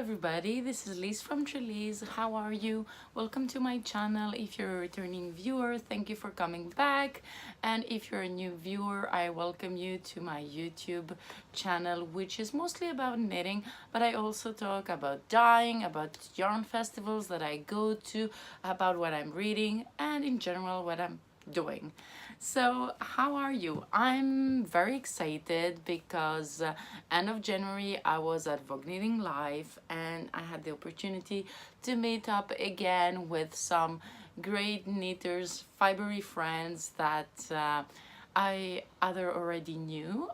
everybody, this is Liz from Trelise. How are you? Welcome to my channel. If you're a returning viewer, thank you for coming back. And if you're a new viewer, I welcome you to my YouTube channel, which is mostly about knitting, but I also talk about dyeing, about yarn festivals that I go to, about what I'm reading, and in general what I'm doing. So how are you? I'm very excited because end of January I was at Vogue Knitting Live and I had the opportunity to meet up again with some great knitters, fibery friends that I either already knew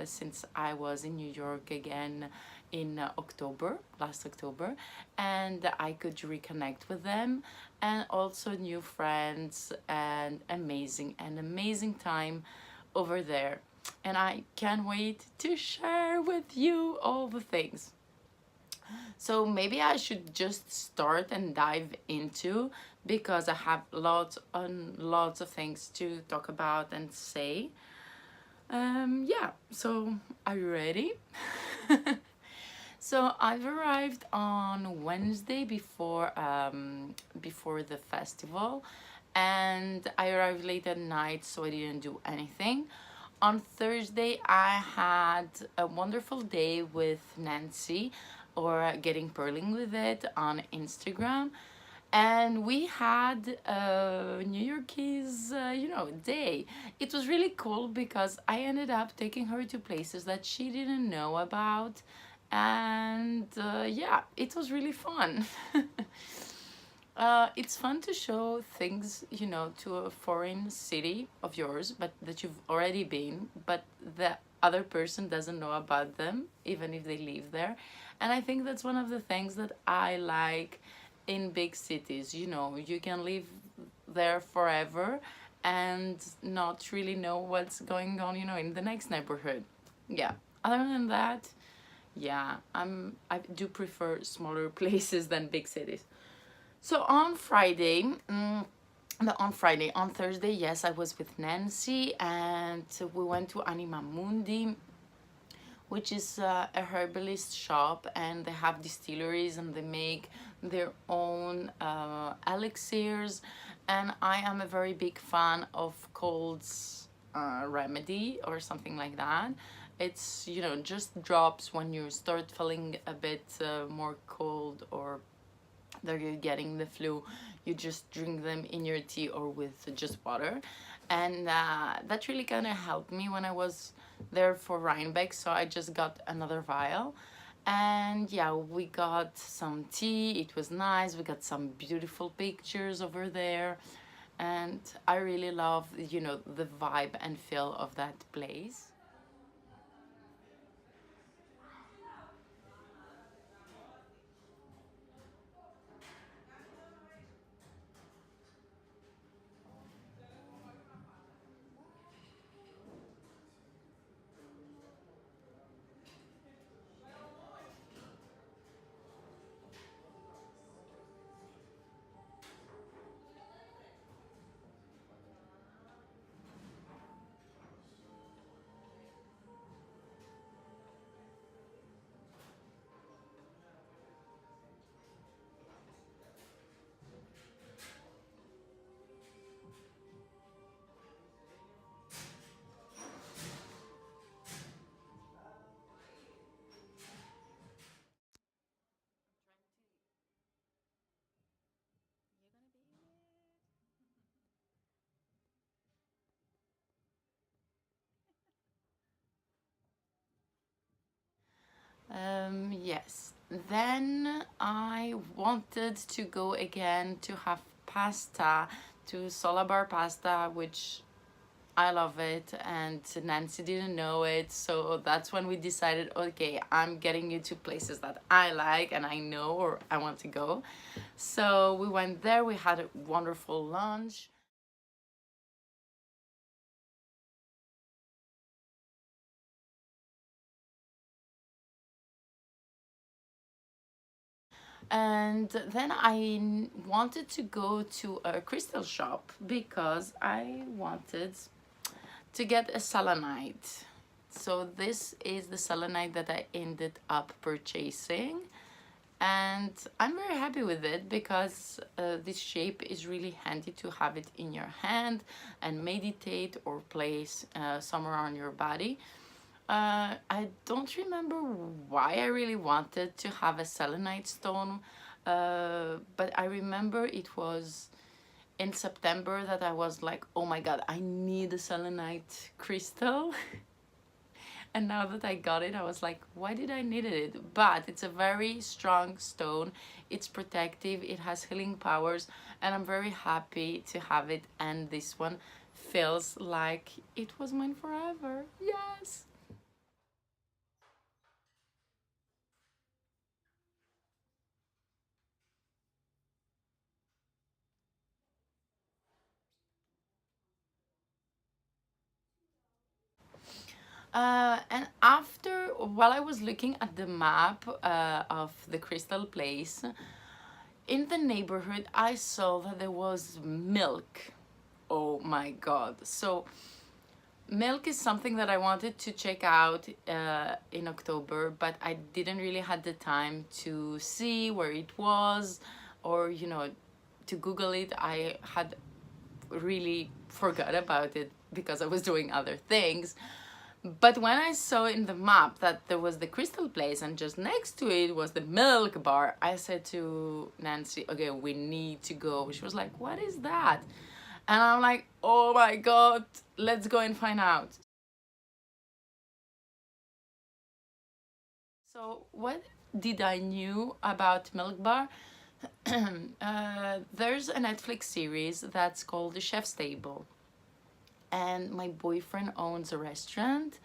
since I was in New York again in last October, and I could reconnect with them, and also new friends, and amazing time over there. And I can't wait to share with you all the things. So maybe I should just start and dive into, because I have lots and lots of things to talk about and say. Yeah, so are you ready? So I've arrived on Wednesday before the festival, and I arrived late at night, so I didn't do anything. On Thursday I had a wonderful day with Nancy, or Getting Purling with It on Instagram, and we had a New Yorkese day. It was really cool because I ended up taking her to places that she didn't know about, and yeah, it was really fun. It's fun to show things, to a foreign city of yours, but that you've already been, but the other person doesn't know about them, even if they live there. And I think that's one of the things that I like in big cities. You can live there forever and not really know what's going on, in the next neighborhood. Yeah. Other than that, yeah, I do prefer smaller places than big cities. So on Friday, on Thursday, yes, I was with Nancy, and we went to Anima Mundi, which is a herbalist shop, and they have distilleries and they make their own elixirs. And I am a very big fan of colds remedy or something like that. It's just drops when you start feeling a bit more cold, or that you're getting the flu. You just drink them in your tea or with just water, and that really kind of helped me when I was there for Rhinebeck. So I just got another vial, and yeah, we got some tea. It was nice. We got some beautiful pictures over there, and I really love the vibe and feel of that place. Yes. Then I wanted to go again to have pasta, to Solabar pasta, which I love it, and Nancy didn't know it. So that's when we decided, okay, I'm getting you to places that I like and I know, or I want to go. So we went there, we had a wonderful lunch. And then I wanted to go to a crystal shop because I wanted to get a selenite. So this is the selenite that I ended up purchasing. and I'm very happy with it because this shape is really handy to have it in your hand and meditate or place somewhere on your body. I don't remember why I really wanted to have a selenite stone, but I remember it was in September that I was like, oh my god, I need a selenite crystal. And now that I got it, I was like, why did I need it? But it's a very strong stone. It's protective, it has healing powers, and I'm very happy to have it. And this one feels like it was mine forever. Yes. And after, while I was looking at the map of the crystal place, in the neighborhood, I saw that there was milk. Oh my god. So, milk is something that I wanted to check out in October, but I didn't really had the time to see where it was or, to Google it. I had really forgot about it because I was doing other things. But when I saw in the map that there was the crystal place and just next to it was the milk bar, I said to Nancy, okay, we need to go. She was like, what is that? And I'm like, oh my god, let's go and find out. So what did I knew about Milk Bar? There's a Netflix series that's called The Chef's Table. And my boyfriend owns a restaurant,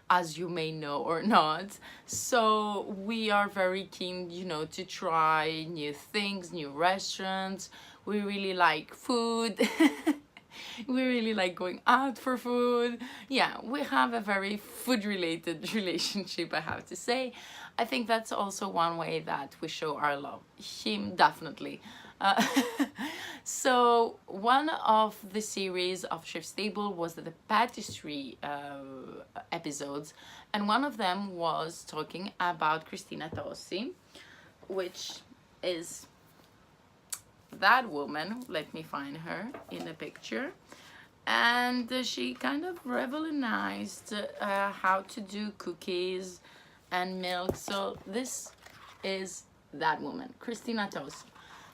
as you may know or not. So we are very keen, to try new things, new restaurants. We really like food. We really like going out for food. Yeah, we have a very food related relationship, I have to say. I think that's also one way that we show our love. Him, definitely. Uh, so one of the series of Chef's Table was the patisserie episodes, and one of them was talking about Christina Tossi, which is that woman. Let me find her in a picture. And she kind of revolutionized how to do cookies and milk. So this is that woman, Christina Tossi.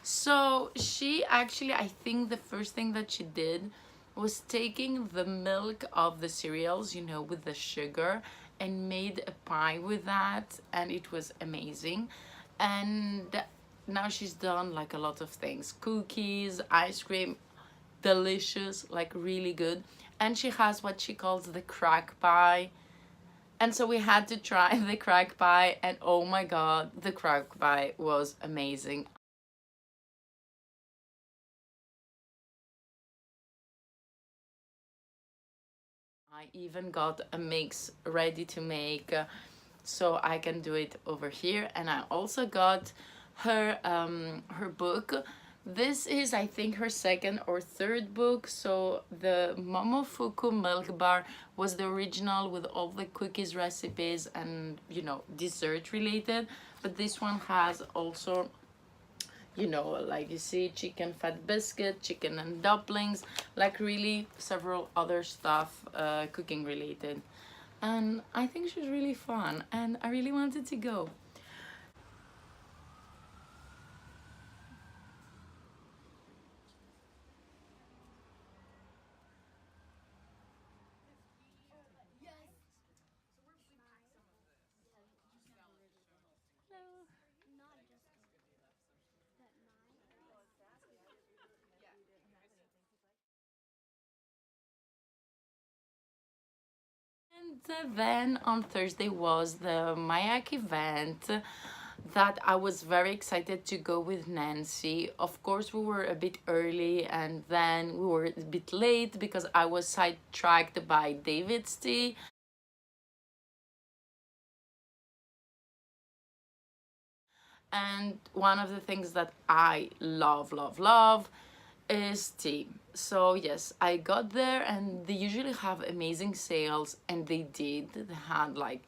So she actually, I think the first thing that she did was taking the milk of the cereals, with the sugar, and made a pie with that, and it was amazing. And now she's done like a lot of things, cookies, ice cream, delicious, like really good. And she has what she calls the crack pie. And so we had to try the crack pie, and oh my god, the crack pie was amazing. I even got a mix ready to make, so I can do it over here. And I also got her book. This is, I think, her second or third book. So the Momofuku Milk Bar was the original with all the cookies recipes and, dessert related. But this one has also, like you see, chicken fat biscuit, chicken and dumplings, like really several other stuff cooking related. And I think she's really fun, and I really wanted to go. And then on Thursday was the Myak event that I was very excited to go with Nancy. Of course, we were a bit early and then we were a bit late because I was sidetracked by David's tea. And one of the things that I love, love, love is tea. So yes, I got there and they usually have amazing sales, and they did. They had like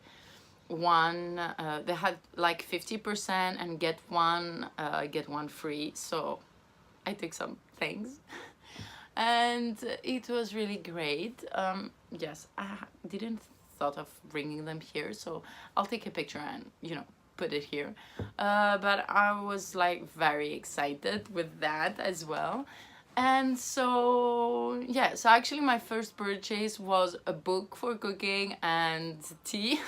one, they had like 50% and get one free. So I took some things and it was really great. Yes, didn't thought of bringing them here, so I'll take a picture and put it here. But I was like very excited with that as well. And so yeah, so actually my first purchase was a book for cooking and tea.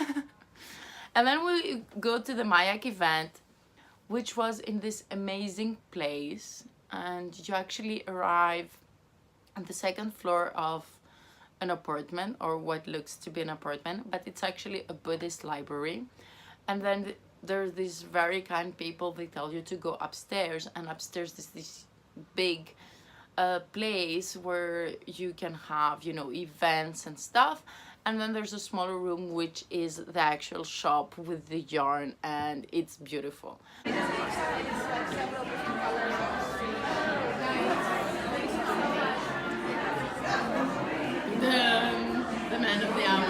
And then we go to the Myak event, which was in this amazing place, and you actually arrive on the second floor of an apartment, or what looks to be an apartment, but it's actually a Buddhist library. And then there's these very kind people, they tell you to go upstairs, and upstairs is this big place where you can have events and stuff. And then there's a smaller room which is the actual shop with the yarn, and it's beautiful. The man of the hour.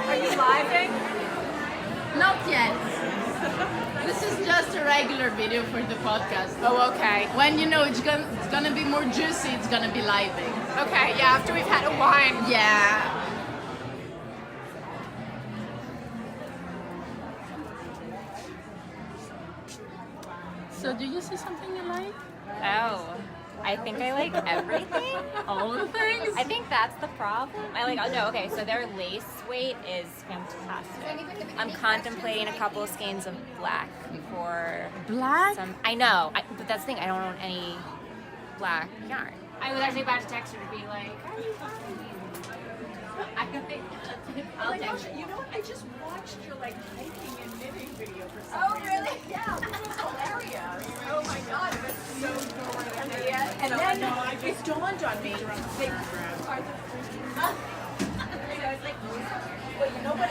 Are you living? Not yet. This is just a regular video for the podcast. Oh, okay. When it's gonna be more juicy, it's gonna be living. Okay, yeah, after we've had a wine. Yeah. So do you see something you like? Oh, I think I like everything. All the things? I think that's the problem. Okay, so their lace weight is fantastic. I'm contemplating a couple of skeins of black for Black? I know, but that's the thing, I don't own any black yarn. I was actually about to text her to be like, are you finding? I'll text her. You know what? I just watched your hiking and knitting video for some Oh, reason. really? Yeah, it was hilarious. Oh my god, it was so good. And So then it dawned on me. I was like, well, you know what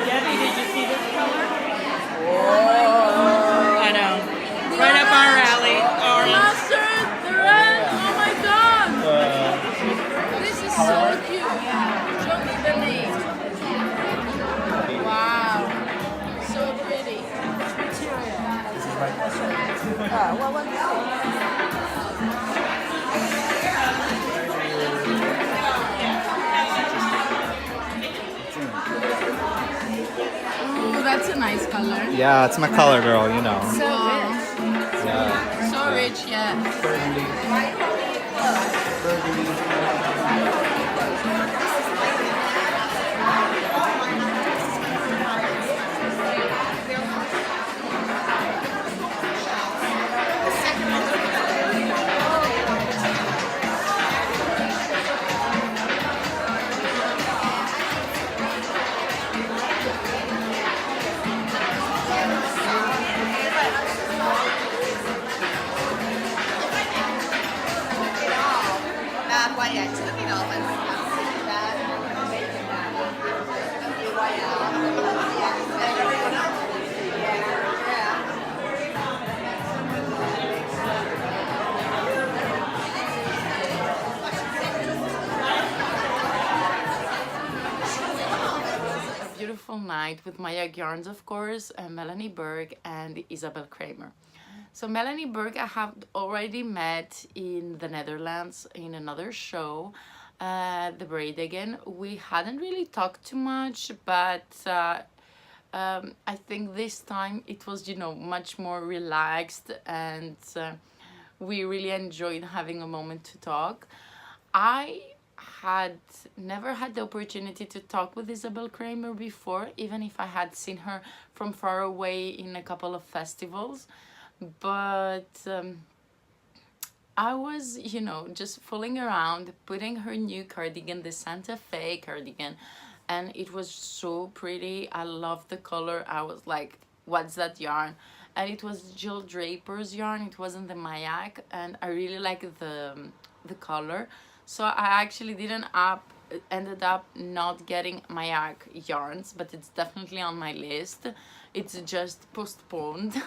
Debbie, did you see this color? I know. Right up our alley. Orange. Mustard, the red, oh my god! This is so cute. Show me the name. Wow. So pretty. Ooh, that's a nice color. Yeah, it's my color, girl, you know. So rich. Yeah. So rich, yeah. Burgundy. Beautiful night with Myak Yarns, of course, Melanie Berg and Isabel Kramer. So Melanie Berg I have already met in the Netherlands in another show, the Braid Again. We hadn't really talked too much, but I think this time it was, much more relaxed, and we really enjoyed having a moment to talk. I had never had the opportunity to talk with Isabel Kramer before, even if I had seen her from far away in a couple of festivals. But I was, you know, just fooling around, putting her new cardigan, the Santa Fe cardigan, and it was so pretty. I loved the color. I was like, what's that yarn? And it was Jill Draper's yarn. It wasn't the Myak, and I really like the color. So I actually ended up not getting Myak yarns, but it's definitely on my list. It's just postponed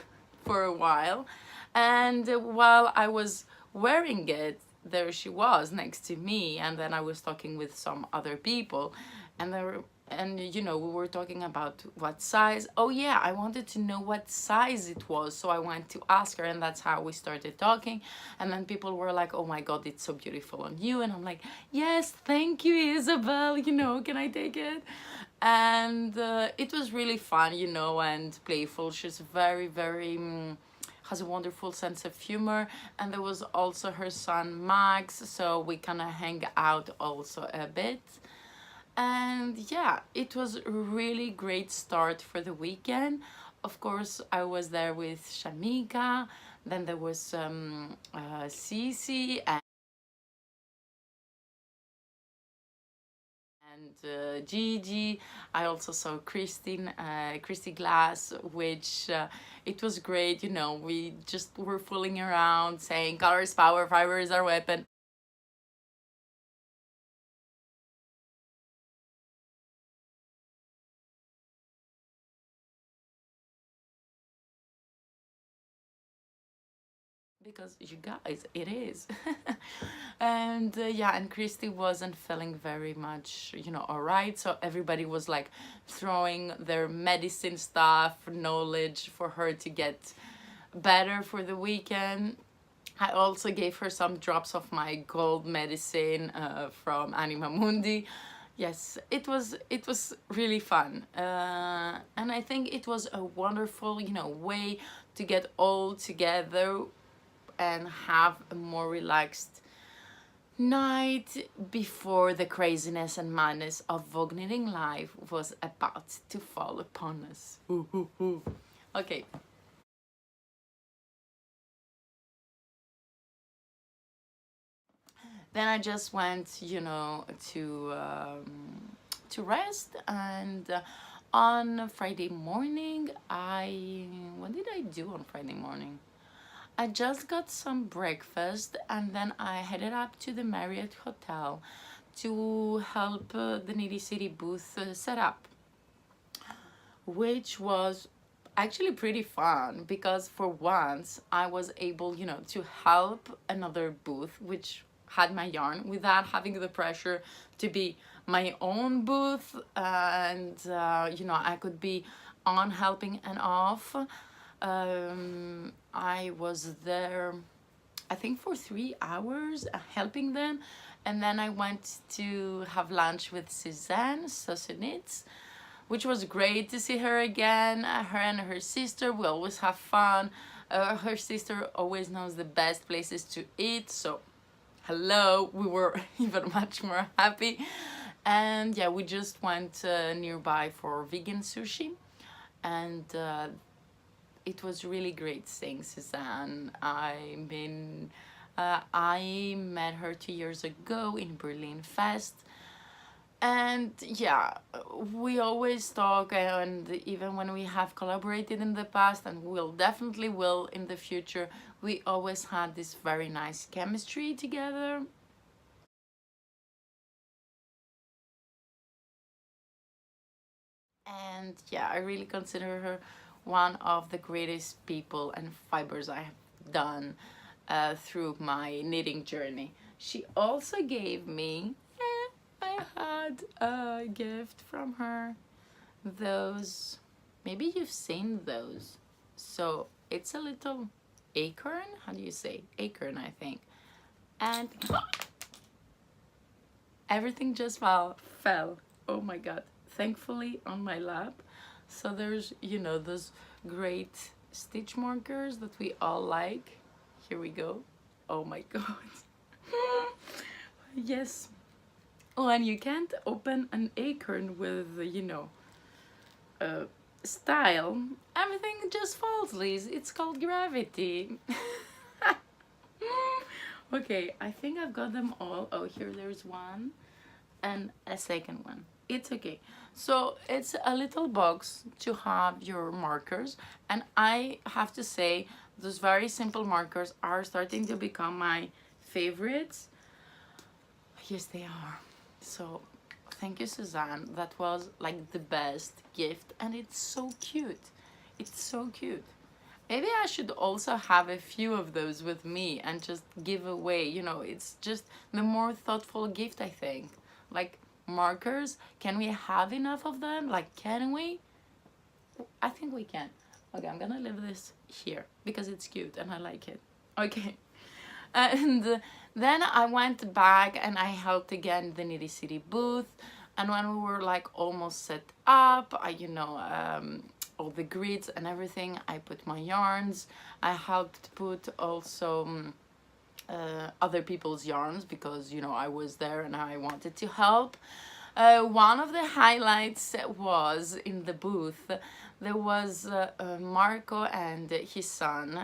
for a while. And while I was wearing it, there she was next to me, and then I was talking with some other people, and you know, we were talking about what size. Oh yeah, I wanted to know what size it was, so I went to ask her, and that's how we started talking. And then people were like, oh my god, it's so beautiful on you, and I'm like, yes, thank you, Isabel, you know, can I take it? And it was really fun, you know, and playful. She's very, very has a wonderful sense of humor. And there was also her son Max, so we kind of hang out also a bit. And yeah, it was a really great start for the weekend. Of course, I was there with Shamika, then there was Cece and Gigi. I also saw Christy Glass, which it was great. You know, we just were fooling around, saying color is power, fiber is our weapon. Because you guys, it is. And yeah, and Christy wasn't feeling very much, you know, all right, so everybody was like throwing their medicine stuff, knowledge for her to get better for the weekend. I also gave her some drops of my gold medicine from Anima Mundi. Yes, it was really fun, and I think it was a wonderful, you know, way to get all together and have a more relaxed night before the craziness and madness of Vogue Knitting Live was about to fall upon us. Ooh, ooh, ooh. Okay. Then I just went, you know, to rest, and on Friday morning, what did I do on Friday morning? I just got some breakfast, and then I headed up to the Marriott Hotel to help the Nitty City booth set up, which was actually pretty fun because for once I was able, you know, to help another booth which had my yarn without having the pressure to be my own booth. And you know, I could be on helping and off. I was there, I think, for 3 hours helping them, and then I went to have lunch with Suzanne Sossunitz, which was great to see her again. Her and her sister, we always have fun. Her sister always knows the best places to eat, so hello, we were even much more happy. And yeah, we just went nearby for vegan sushi, and it was really great seeing Suzanne. I mean, I met her 2 years ago in Berlin Fest, and yeah, we always talk, and even when we have collaborated in the past, and we'll definitely will in the future, we always had this very nice chemistry together. And yeah, I really consider her one of the greatest people and fibers I have done through my knitting journey. She also gave me, I had a gift from her. Those, maybe you've seen those. So it's a little acorn. How do you say? Acorn, I think. And everything just fell. Oh my god. Thankfully on my lap. So there's, you know, those great stitch markers that we all like. Here we go. Oh my god. Yes. when you can't open an acorn with, you know, style, everything just falls, Liz. It's called gravity. Okay, I think I've got them all. Oh, here there's one and a second one. It's okay. So it's a little box to have your markers, and I have to say those very simple markers are starting to become my favorites. Yes, they are. So thank you, Suzanne. That was like the best gift, and it's so cute. It's so cute. Maybe I should also have a few of those with me and just give away. You know, it's just the more thoughtful gift, I think. Like markers, can we have enough of them? Like, can we? I think we can. Okay, I'm gonna leave this here because it's cute and I like it. Okay. And then I went back and I helped again the Nitty City booth. And when we were like almost set up, all the grids and everything, I put my yarns. I helped put also other people's yarns because, you know, I was there and I wanted to help. One of the highlights was in the booth. There was Marco and his son,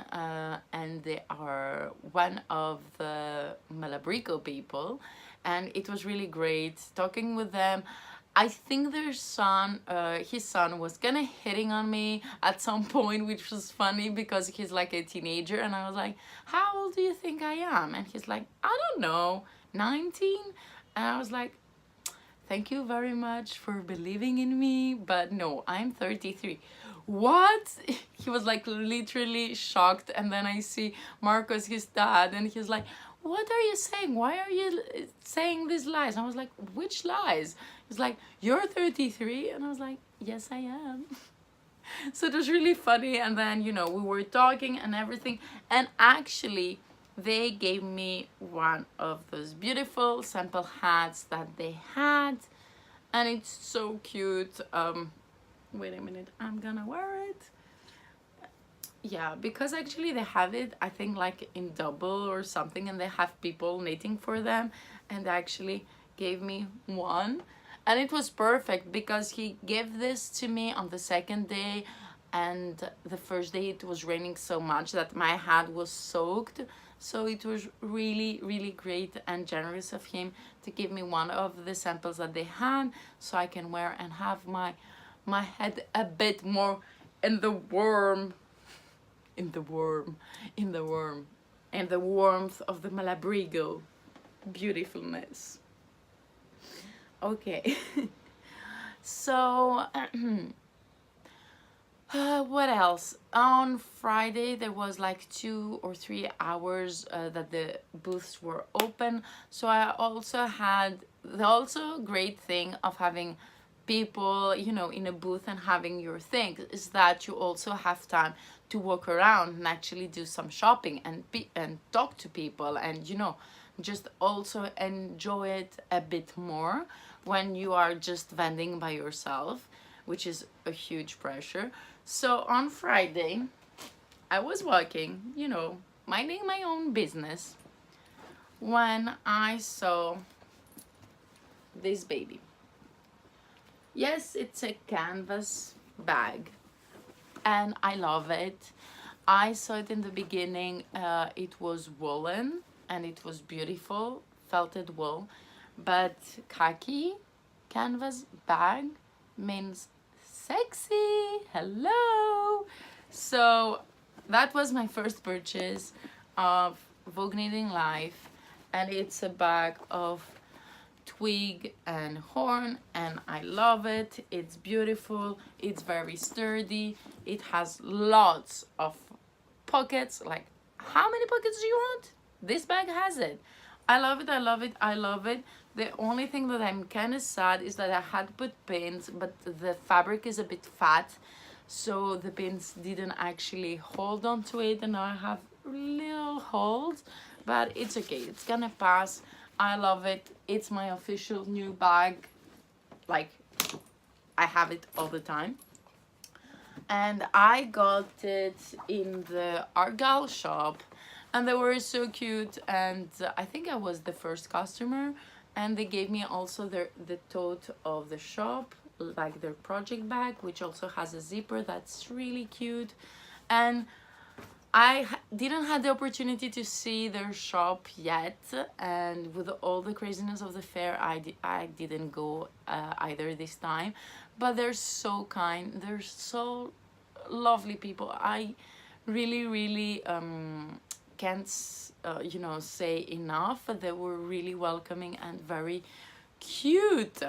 and they are one of the Malabrigo people, and it was really great talking with them. I think their son, his son was kind of hitting on me at some point, which was funny because he's like a teenager, and I was like, how old do you think I am? And he's like, I don't know, 19? And I was like, thank you very much for believing in me, but no, I'm 33. What? He was like literally shocked. And then I see Marcos, his dad, and he's like, what are you saying? Why are you saying these lies? And I was like, which lies? He's like, you're 33. And I was like, yes, I am. So it was really funny. And then, you know, we were talking and everything. And actually, they gave me one of those beautiful sample hats that they had, and it's so cute. Wait a minute, I'm gonna wear it. Yeah, because actually they have it, I think, like in double or something, and they have people knitting for them, and they actually gave me one, and it was perfect because he gave this to me on the second day, and the first day it was raining so much that my hat was soaked. So it was really, really great and generous of him to give me one of the samples that they had so I can wear and have my head a bit more in the warmth of the Malabrigo beautifulness. Okay. So what else? On Friday there was like 2 or 3 hours that the booths were open. So I also had the also great thing of having people, you know, in a booth and having your thing is that you also have time to walk around and actually do some shopping and talk to people, and, you know, just also enjoy it a bit more when you are just vending by yourself, which is a huge pressure. So on Friday, I was walking, you know, minding my own business, when I saw this baby. Yes, it's a canvas bag, and I love it. I saw it in the beginning. It was woolen, and it was beautiful, felted wool, but khaki canvas bag means sexy. Hello. So that was my first purchase of Vogue Knitting Life, and it's a bag of twig and horn, and I love it. It's beautiful, it's very sturdy, it has lots of pockets. Like, how many pockets do you want? This bag has it. I love it, I love it, I love it. The only thing that I'm kind of sad is that I had put pins, but the fabric is a bit fat, so the pins didn't actually hold onto it, and now I have little holes, but it's okay, it's gonna pass. I love it. It's my official new bag. Like, I have it all the time. And I got it in the Argyle shop, and they were so cute, and I think I was the first customer, and they gave me also the tote of the shop, like their project bag, which also has a zipper that's really cute. And didn't have the opportunity to see their shop yet, and with all the craziness of the fair, I didn't go either this time. But they're so kind, they're so lovely people. I really can't you know, say enough. They were really welcoming and very cute.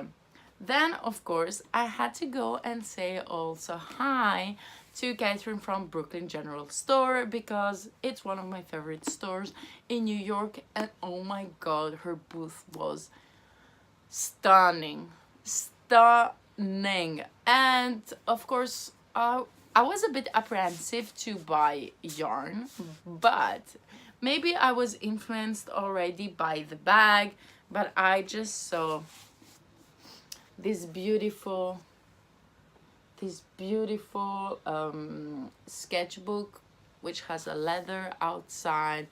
Then of course I had to go and say also hi to Catherine from Brooklyn General Store, because it's one of my favorite stores in New York, and oh my god, her booth was stunning. And of course I was a bit apprehensive to buy yarn, but maybe I was influenced already by the bag. But I just saw this beautiful sketchbook, which has a leather outside,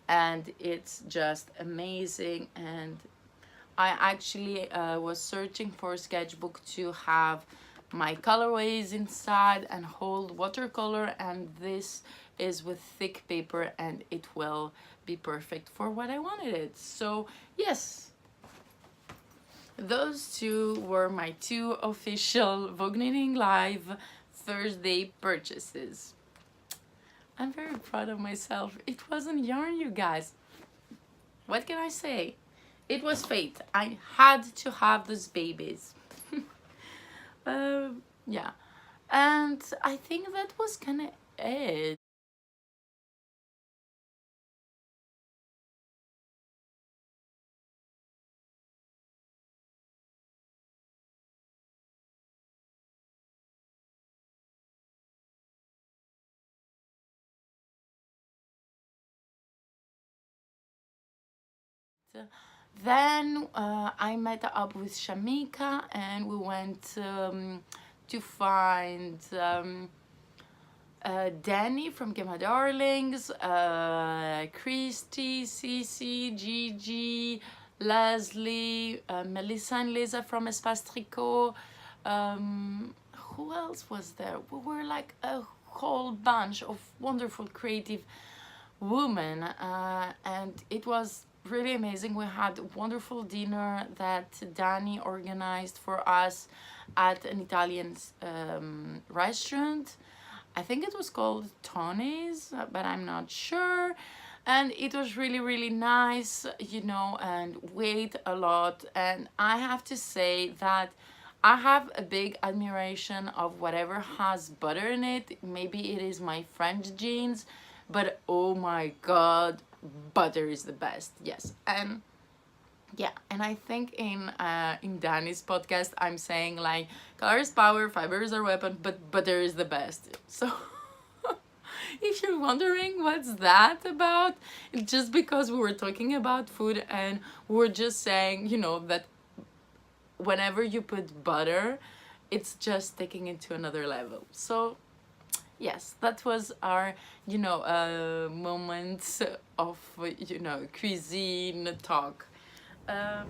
and it's just amazing. And I actually was searching for a sketchbook to have my colorways inside and hold watercolor, and this is with thick paper, and it will be perfect for what I wanted it. So yes, those two were my two official Vogue Knitting Live Thursday purchases. I'm very proud of myself. It wasn't yarn, you guys. What can I say? It was fate. I had to have those babies. Yeah. And I think that was kind of it. Then I met up with Shamika, and we went to find Danny from Gemma Darlings, Christy, Cece, Gigi, Leslie, Melissa and Lisa from Espace Tricot. Who else was there? We were like a whole bunch of wonderful creative women, and it was really amazing. We had a wonderful dinner that Danny organized for us at an Italian restaurant. I think it was called Tony's, but I'm not sure. And it was really nice, you know, and weighed a lot. And I have to say that I have a big admiration of whatever has butter in it. Maybe it is my French genes, but oh my god, butter is the best. Yes. And yeah, and I think in Danny's podcast I'm saying like color is power, fiber is our weapon, but butter is the best. So if you're wondering what's that about, it's just because we were talking about food, and we're just saying, you know, that whenever you put butter, it's just taking it to another level. So yes, that was our, you know, moments of, you know, cuisine talk.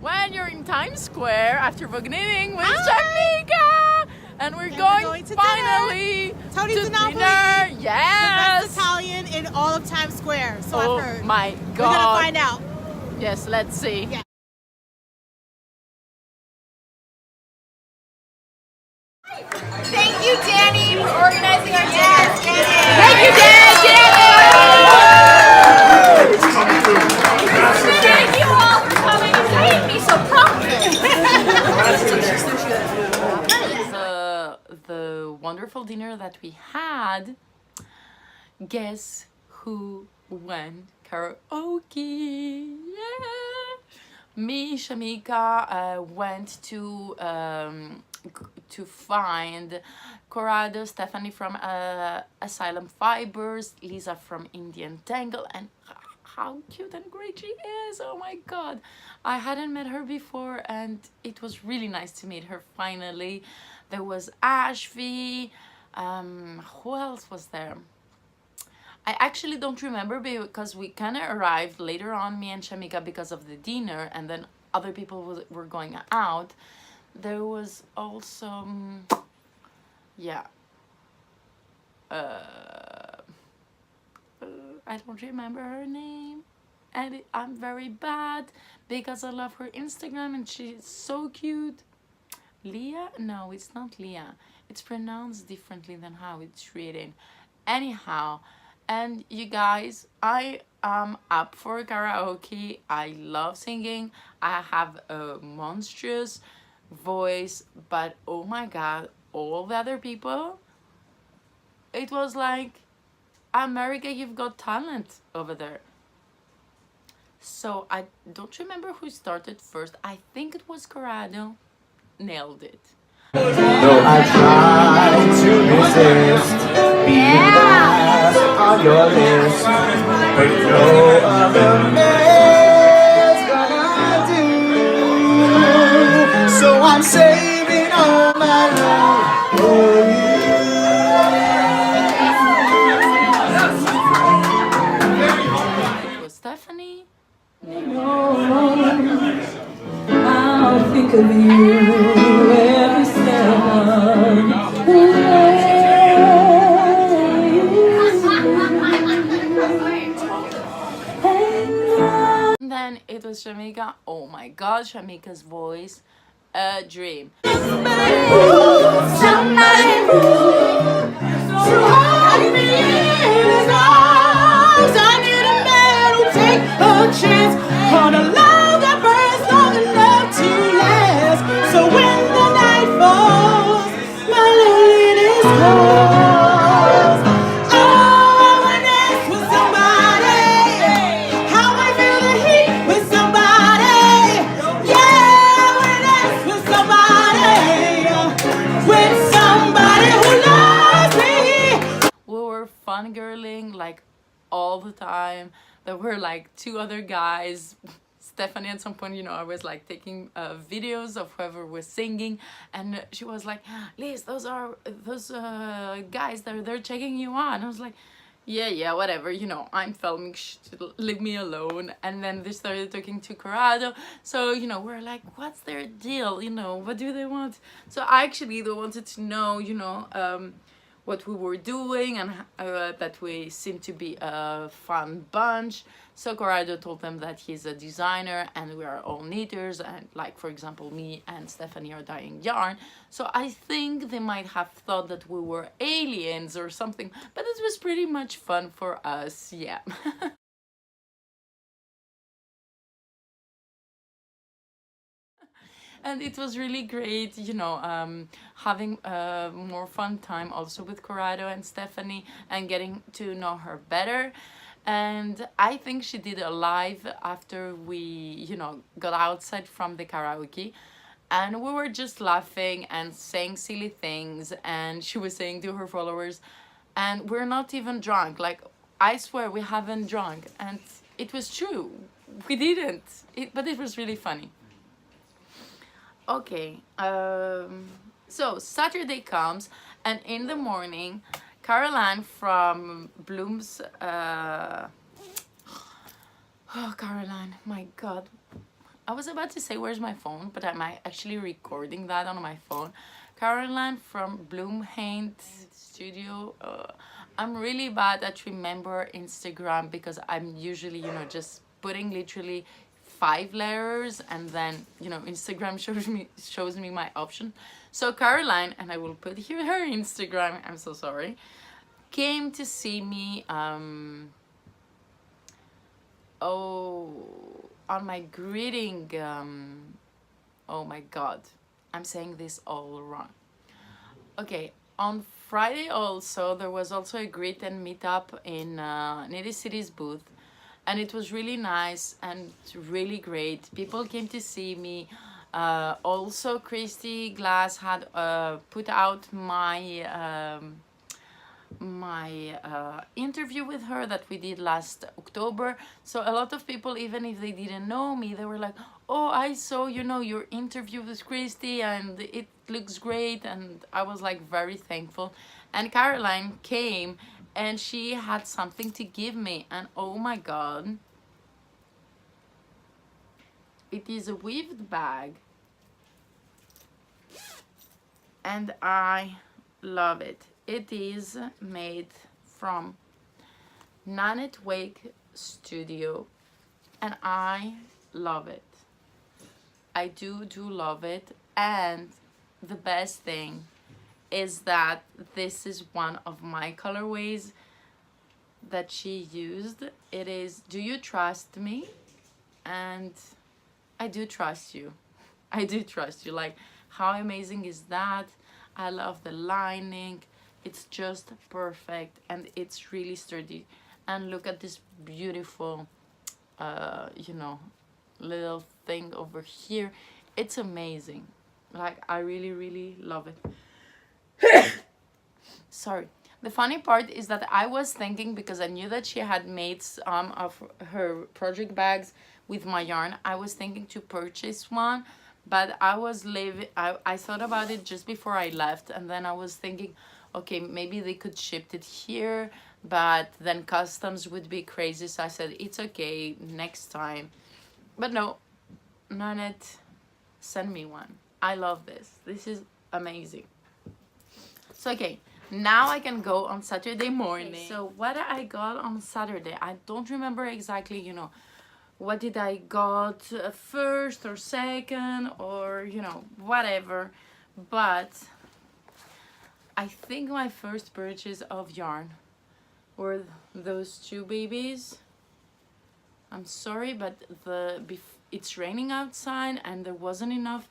When you're in Times Square after Vogue Knitting with Shamika, and we're going to finally Tony's to Monopoly, dinner. Yes, the best Italian in all of Times Square. So oh I've heard. my We're god, gonna find out. yes, let's see. Yeah. Thank you, Danny, for organizing our dinner. Thank you, Danny. Thank you all for coming and paying me so promptly. The wonderful dinner that we had, guess who went karaoke? Yeah, me, Shamika, went to find Corrado, Stephanie from Asylum Fibers, Lisa from Indian Tangle, and how cute and great she is. Oh my god, I hadn't met her before, and it was really nice to meet her finally. There was Ashvi. Who else was there? I actually don't remember, because we kind of arrived later on, me and Shamika, because of the dinner, and then other people were going out, there was also yeah, I don't remember her name, and I'm very bad because I love her Instagram and she's so cute. Leah? No, it's not Leah. It's pronounced differently than how it's written. Anyhow, and you guys, I am up for karaoke. I love singing. I have a monstrous voice, but oh my god, all the other people, it was like, America, you've got talent over there. So I don't remember who started first. I think it was Corrado. Nailed it. Though I try to resist being last on your list, but no other man's gonna do. So I'm saving all my love for It was Stephanie. I'll think of you every step of the way. And then it was Shamika. Oh my god, Shamika's voice, a dream. Somebody move to hold me in his arms. I need a man who'll take a chance on a love that burns long enough to last. So when the night falls, my loneliness calls. Oh, I want this with somebody. How I feel the heat with somebody. Yeah, I want this with somebody. With somebody who loves me. We were fangirling like all the time. There were like two other guys. Stephanie at some point, you know, I was like taking videos of whoever was singing, and she was like, Liz, those guys, they're checking you out. And I was like, yeah, whatever, you know, I'm filming, leave me alone. And then they started talking to Corrado, so you know, we're like, what's their deal, you know, what do they want? So actually they wanted to know, you know, what we were doing, and that we seemed to be a fun bunch. So Corrado told them that he's a designer and we are all knitters, and like, for example, me and Stephanie are dyeing yarn. So I think they might have thought that we were aliens or something, but it was pretty much fun for us, yeah. And it was really great, you know, having more fun time also with Corrado and Stephanie and getting to know her better. And I think she did a live after we, you know, got outside from the karaoke, and we were just laughing and saying silly things, and she was saying to her followers, and we're not even drunk, like, I swear we haven't drunk, and it was true, we didn't, but it was really funny. Okay, so Saturday comes, and in the morning, Caroline from Bloom's, oh, Caroline, my god, I was about to say where's my phone, but I'm actually recording that on my phone. Caroline from Bloomhaint Studio. I'm really bad at remember Instagram because I'm usually, you know, just putting literally 5 letters, and then, you know, Instagram shows me my option. So Caroline, and I will put here her Instagram, I'm so sorry, came to see me on my greeting, oh my god, I'm saying this all wrong. Okay, on Friday also there was also a greet and meetup in Nitty City's booth, and it was really nice and really great. People came to see me. Also, Christy Glass had put out my interview with her that we did last October. So a lot of people, even if they didn't know me, they were like, oh, I saw, you know, your interview with Christy and it looks great. And I was like very thankful. And Caroline came and she had something to give me, and oh my god, It is a weaved bag, and I love it. It is made from Nanit Wake Studio, and I love it. I do love it. And the best thing is that this is one of my colorways that she used. It is Do You Trust Me? And I do trust you. I do trust you. Like, how amazing is that? I love the lining. It's just perfect, and it's really sturdy. And look at this beautiful you know, little thing over here. It's amazing. Like, I really love it. Sorry. The funny part is that I was thinking, because I knew that she had made some of her project bags with my yarn, I was thinking to purchase one, but I thought about it just before I left, and then I was thinking, okay, maybe they could ship it here, but then customs would be crazy, so I said, it's okay, next time. But no, Nanette, send me one. I love this. This is amazing. So, okay, now I can go on Saturday morning. Okay, so what I got on Saturday, I don't remember exactly, you know, what did I got first or second, or, you know, whatever. But I think my first purchase of yarn were those two babies. I'm sorry, but it's raining outside and there wasn't enough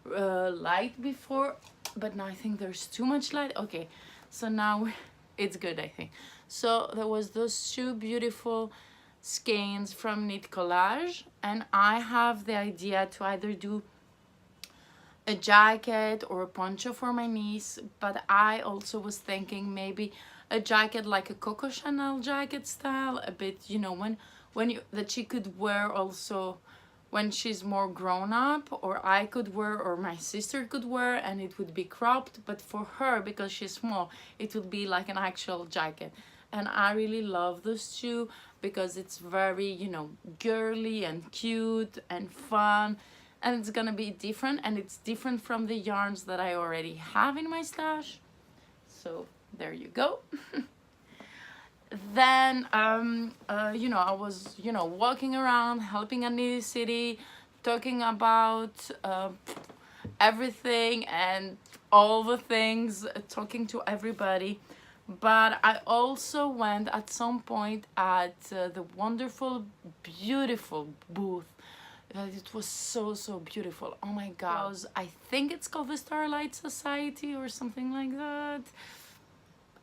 light before, but now I think there's too much light. Okay, so now it's good, I think. So there was those two beautiful skeins from Knit Collage, and I have the idea to either do a jacket or a poncho for my niece, but I also was thinking maybe a jacket like a Coco Chanel jacket style, a bit, you know, that she could wear also when she's more grown up, or I could wear, or my sister could wear, and it would be cropped, but for her, because she's small, it would be like an actual jacket. And I really love those two because it's very, you know, girly and cute and fun, and it's gonna be different, and it's different from the yarns that I already have in my stash. So there you go. Then you know, I was, you know, walking around helping a new city, talking about everything and all the things, talking to everybody. But I also went at some point at the wonderful, beautiful booth. It was so beautiful. Oh my god. I think it's called the Starlight Society or something like that.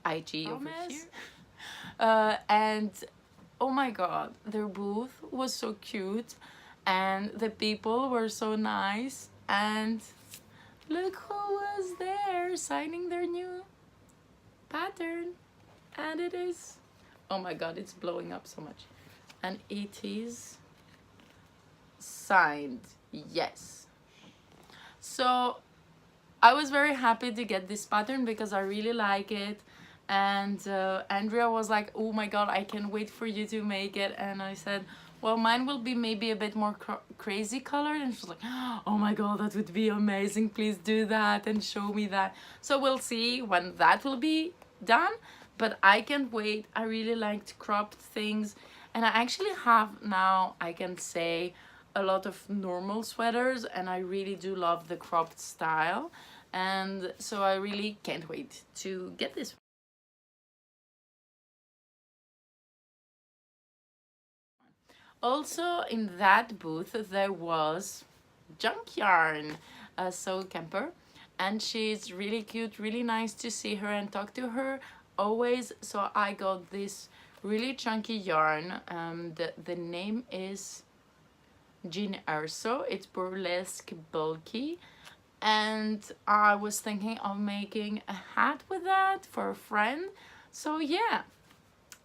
IG over here. And oh my god, their booth was so cute, and the people were so nice, and look who was there signing their new pattern. And it is, oh my god, it's blowing up so much, and it is signed. Yes. So I was very happy to get this pattern because I really like it. And Andrea was like, oh my god, I can't wait for you to make it. And I said, well, mine will be maybe a bit more crazy colored. And she was like, oh my god, that would be amazing, please do that and show me that. So we'll see when that will be done, but I can't wait. I really liked cropped things, and I actually have now, I can say, a lot of normal sweaters, and I really do love the cropped style, and so I really can't wait to get this. Also in that booth there was Junk Yarn, so Kemper, and she's really cute, really nice to see her and talk to her always. So I got this really chunky yarn. The name is Jean Erso. It's burlesque bulky, and I was thinking of making a hat with that for a friend. So yeah,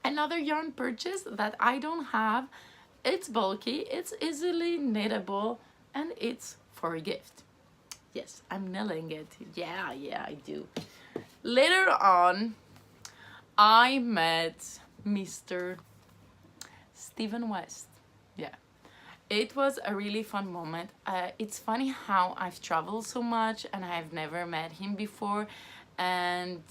another yarn purchase that I don't have. It's bulky, it's easily knittable, and it's for a gift. Yes, I'm knitting it. Yeah, I do. Later on, I met Mr. Stephen West. Yeah. It was a really fun moment. It's funny how I've traveled so much and I've never met him before, and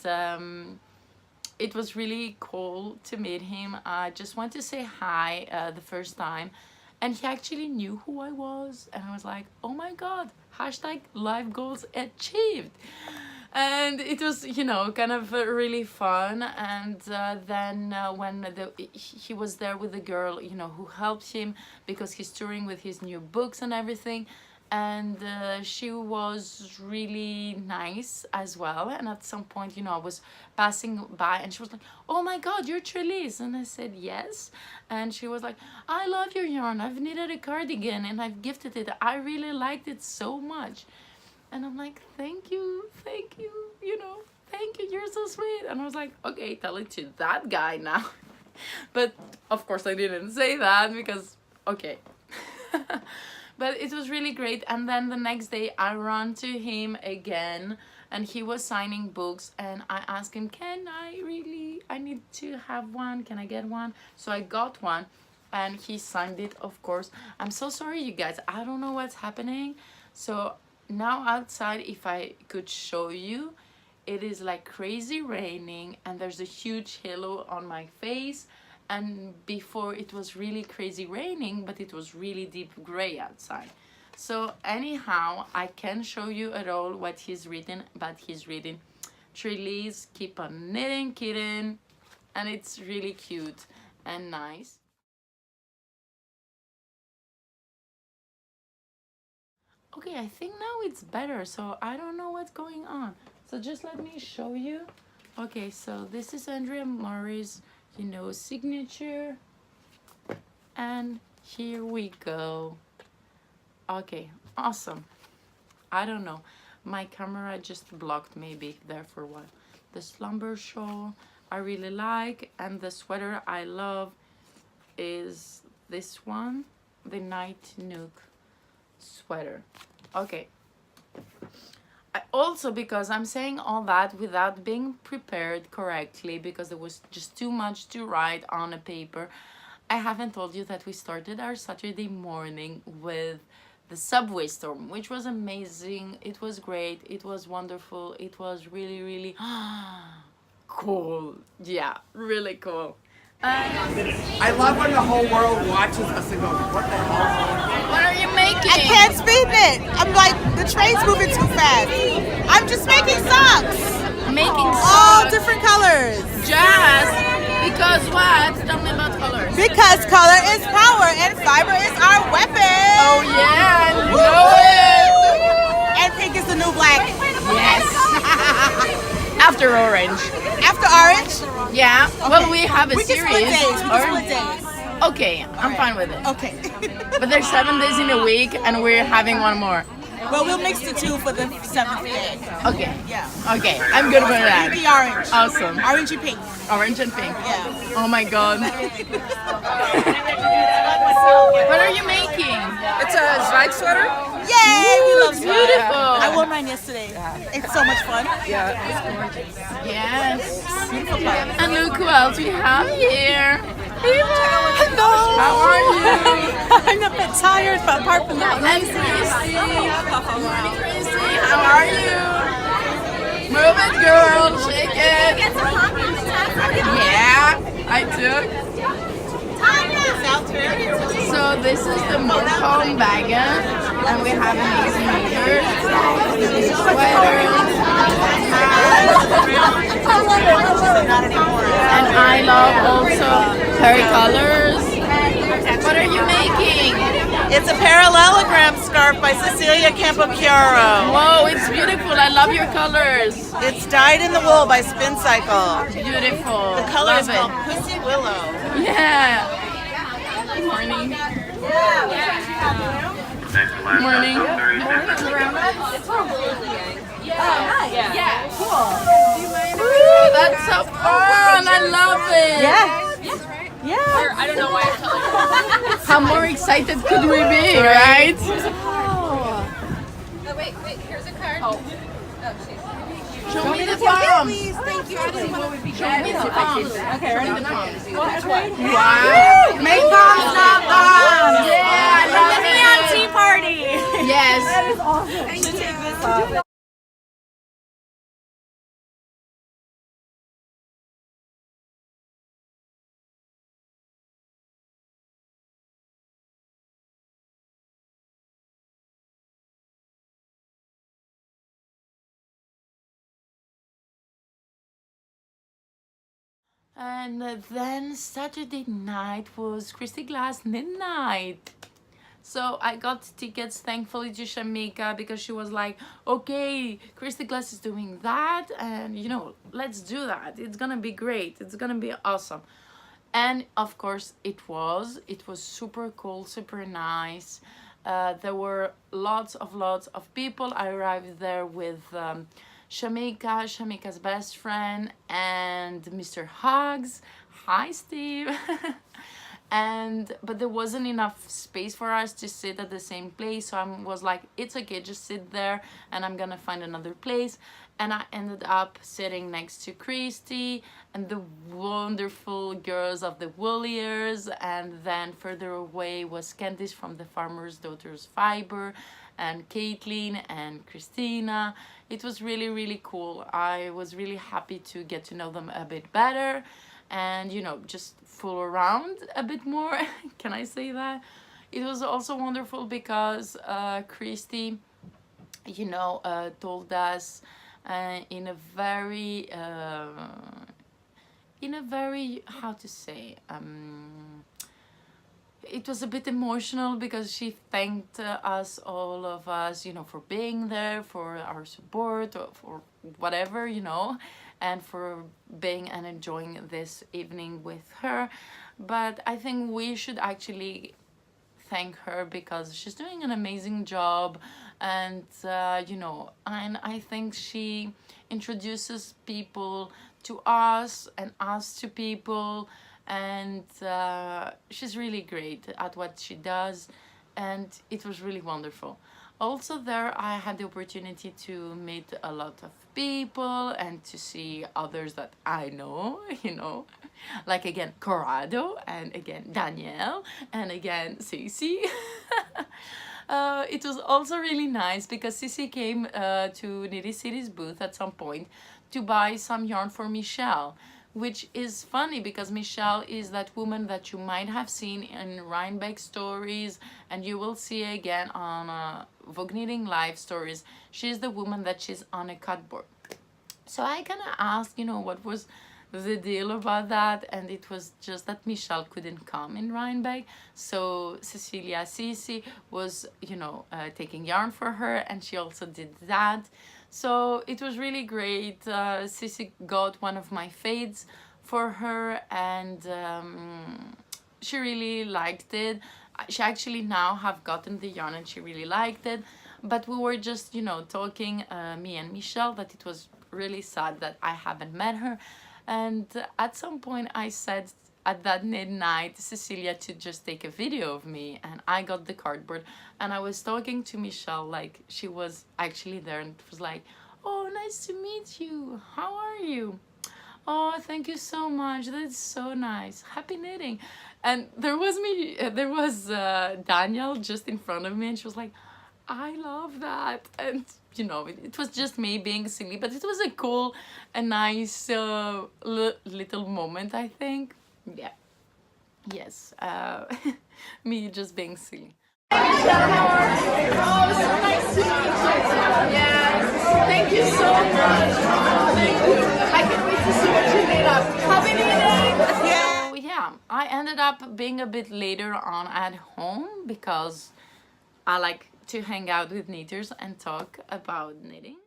it was really cool to meet him. I just want to say hi the first time, and he actually knew who I was, and I was like, oh my god, hashtag life goals achieved. And it was, you know, kind of really fun. And then when he was there with the girl, you know, who helped him because he's touring with his new books and everything, and she was really nice as well. And at some point, you know, I was passing by and she was like, oh my god, you're Trelise. And I said yes, and she was like, I love your yarn, I've knitted a cardigan and I've gifted it, I really liked it so much. And I'm like, thank you, you know, thank you, you're so sweet. And I was like, okay, tell it to that guy now. But of course I didn't say that because, okay. But it was really great. And then the next day I ran to him again and he was signing books, and I asked him, I need to have one, can I get one? So I got one and he signed it, of course. I'm so sorry, you guys, I don't know what's happening. So now outside, if I could show you, it is like crazy raining and there's a huge halo on my face. And before it was really crazy raining, but it was really deep gray outside. So anyhow, I can show you at all what he's written, but he's written, Trelise, keep on knitting, kitten. And it's really cute and nice. Okay, I think now it's better, so I don't know what's going on. So just let me show you. Okay, so this is Andrea Murray's, you know, signature. And here we go. Okay, awesome. I don't know. My camera just blocked maybe there for a while. The slumber shawl I really like, and the sweater I love is this one, the Night Nook sweater. Okay. Also, because I'm saying all that without being prepared correctly, because there was just too much to write on a paper, I haven't told you that we started our Saturday morning with the subway storm, which was amazing. It was great, it was wonderful, it was really, really cool. Yeah, really cool. I love when the whole world watches us and goes, what the hell? What are you making? I can't speed knit. I'm like, the train's moving too fast. I'm just making socks. Making All socks. different colors. Just because what? Tell me about colors. Because color is power and fiber is our weapon. Oh yeah, I know it. And pink is the new black. Yes. After orange. After orange? Yeah. Okay. Well, we have a we series. Can split days. We can Orange. split days. Okay, I'm fine with it. Okay. But there's 7 days in a week, and we're having one more. Well, we'll mix the two for the 7th day. Okay. Yeah. Okay, I'm good with that. Maybe orange. Awesome. Orange and pink. Orange and pink. Yeah. Oh my god. What are you making? It's a Zweig sweater. Yay! We love It's Zweig. beautiful. I wore mine yesterday. It's so much fun. Yeah, it's gorgeous. Yes. And look who else we have here. Hello. How are you? I'm a bit tired, but apart from that, And Chrissy. Morning, Chrissy. How are you? Move it, girl. Shake it. Yeah, I took. So this is the Motorhome Wagon, and we have amazing meters. This is sweaters. And I love also her colors. What are you making? it's a parallelogram scarf by Cecilia Campochiaro. Whoa, it's beautiful. I love your colors. It's dyed in the wool by Spin Cycle. Beautiful. The color is Love called it. Pussy Willow. Yeah. Morning. Morning. Ooh, that's so fun. I love it. Yeah. I don't know why I'm telling you. How more excited could we be, right? Oh, wait, here's a card. Oh, Show me the palms. Thank you. Show me the palms. Okay, ready? The palms. Wow. Make palms, not palms. Yeah, I love And then Saturday night was Christy Glass midnight. So I got tickets, thankfully, to Shamika because she was like, okay, Christy Glass is doing that, and you know, let's do that. It's gonna be great. It's gonna be awesome. And of course it was super cool, super nice. There were lots of people. I arrived there with Shamika's best friend, and Mr. Hugs. Hi, Steve. But there wasn't enough space for us to sit at the same place, so I was like, it's okay, just sit there and I'm gonna find another place. And I ended up sitting next to Christy and the wonderful girls of the Wooliers, and then further away was Candice from the Farmer's Daughters Fiber, and Caitlin and Christina. It was really cool. I was really happy to get to know them a bit better and, you know, just fool around a bit more. Can I say that? It was also wonderful because Christy, you know, told us in a very how to say, it was a bit emotional because she thanked us, all of us, you know, for being there, for our support, or for whatever, you know, and for being and enjoying this evening with her. But I think we should actually thank her because she's doing an amazing job, and you know, and I think she introduces people to us and us to people, and she's really great at what she does, and it was really wonderful. Also there I had the opportunity to meet a lot of people and to see others that I know, you know, like again Corrado, and again Danielle, and again Cece. It was also really nice because Cece came to Nitty City's booth at some point to buy some yarn for Michelle, which is funny because Michelle is that woman that you might have seen in Rhinebeck stories, and you will see again on Vogue Knitting Live stories. She's the woman that she's on a cardboard. So I kind of asked, you know, what was the deal about that, and it was just that Michelle couldn't come in Rhinebeck, so Cici was, you know, taking yarn for her, and she also did that. So it was really great. Cici got one of my fades for her, and she really liked it. She actually now have gotten the yarn and she really liked it, but we were just, you know, talking, me and Michelle, that it was really sad that I haven't met her. And at some point I said at that midnight Cecilia to just take a video of me, and I got the cardboard and I was talking to Michelle like she was actually there, and it was like, oh, nice to meet you, how are you? Oh, thank you so much, that's so nice, happy knitting. And there was Danielle just in front of me, and she was like, I love that. And you know, it was just me being silly, but it was a cool and nice little moment, I think. Yeah, yes, me just being silly. Oh, so nice to meet you. Yes. Thank you so much. Thank you. I can't wait to see what you made up. Happy knitting. Yeah. So yeah, I ended up being a bit later on at home because I like to hang out with knitters and talk about knitting.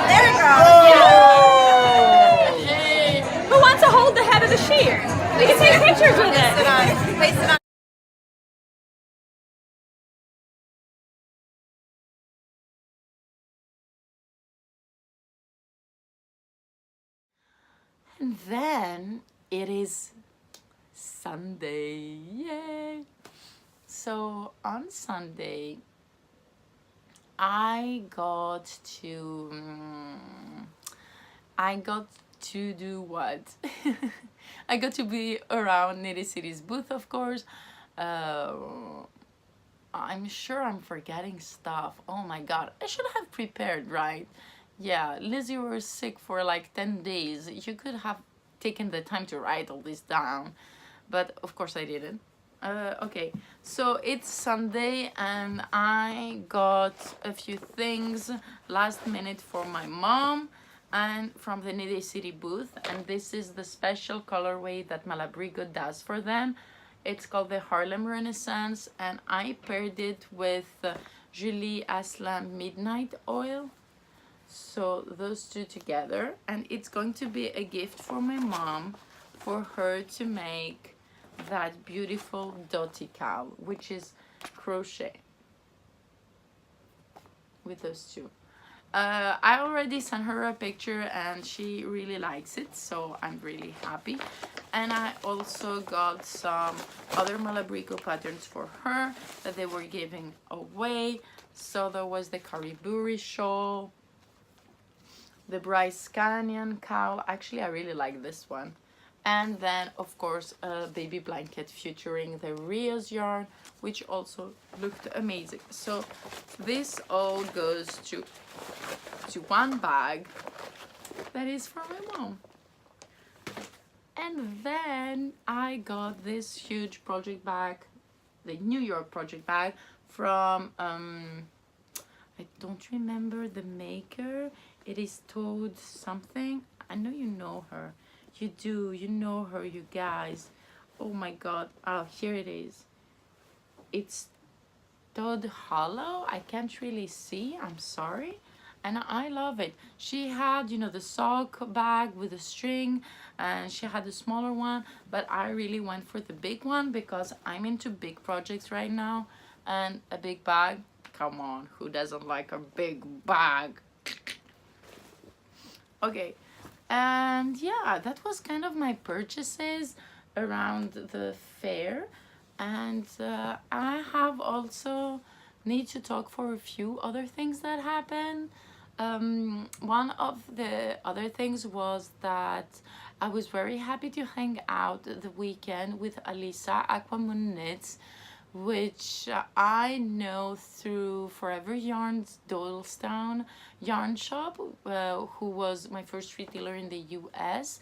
There you go. Who wants to hold the head of the shear? We can take pictures with it. Place it on. And then it is Sunday, yay! So on Sunday, I got to do what? I got to be around Nitty City's booth, of course, Uh, I'm sure I'm forgetting stuff. Oh my god, I should have prepared, right? Yeah, Lizzie was sick for like 10 days. You could have taken the time to write all this down, but of course I didn't. Okay, so it's Sunday and I got a few things last minute for my mom and from the Nide City booth, and this is the special colorway that Malabrigo does for them. It's called the Harlem Renaissance, and I paired it with Julie Aslam Midnight Oil. So those two together, and it's going to be a gift for my mom for her to make that beautiful doti cowl, which is crochet with those two. I already sent her a picture and she really likes it, so I'm really happy. And I also got some other Malabrigo patterns for her that they were giving away. So there was the Kariburi shawl, the Bryce Canyon cowl. Actually, I really like this one. And then, of course, a baby blanket featuring the Rios yarn, which also looked amazing. So this all goes to one bag that is for my mom. And then I got this huge project bag, the New York project bag from, I don't remember the maker. It is Toad something. I know you know her. You do, you know her, you guys. Oh my god. Oh, here it is. It's Toad Hollow. I can't really see, I'm sorry. And I love it. She had, you know, the sock bag with a string, and she had the smaller one, but I really went for the big one because I'm into big projects right now. And a big bag, come on, who doesn't like a big bag? Okay, and yeah, that was kind of my purchases around the fair. And I have also need to talk for a few other things that happened. One of the other things was that I was very happy to hang out the weekend with Alisa Aquamoon Knits, which I know through Forever Yarns Doylestown yarn shop, who was my first retailer in the US,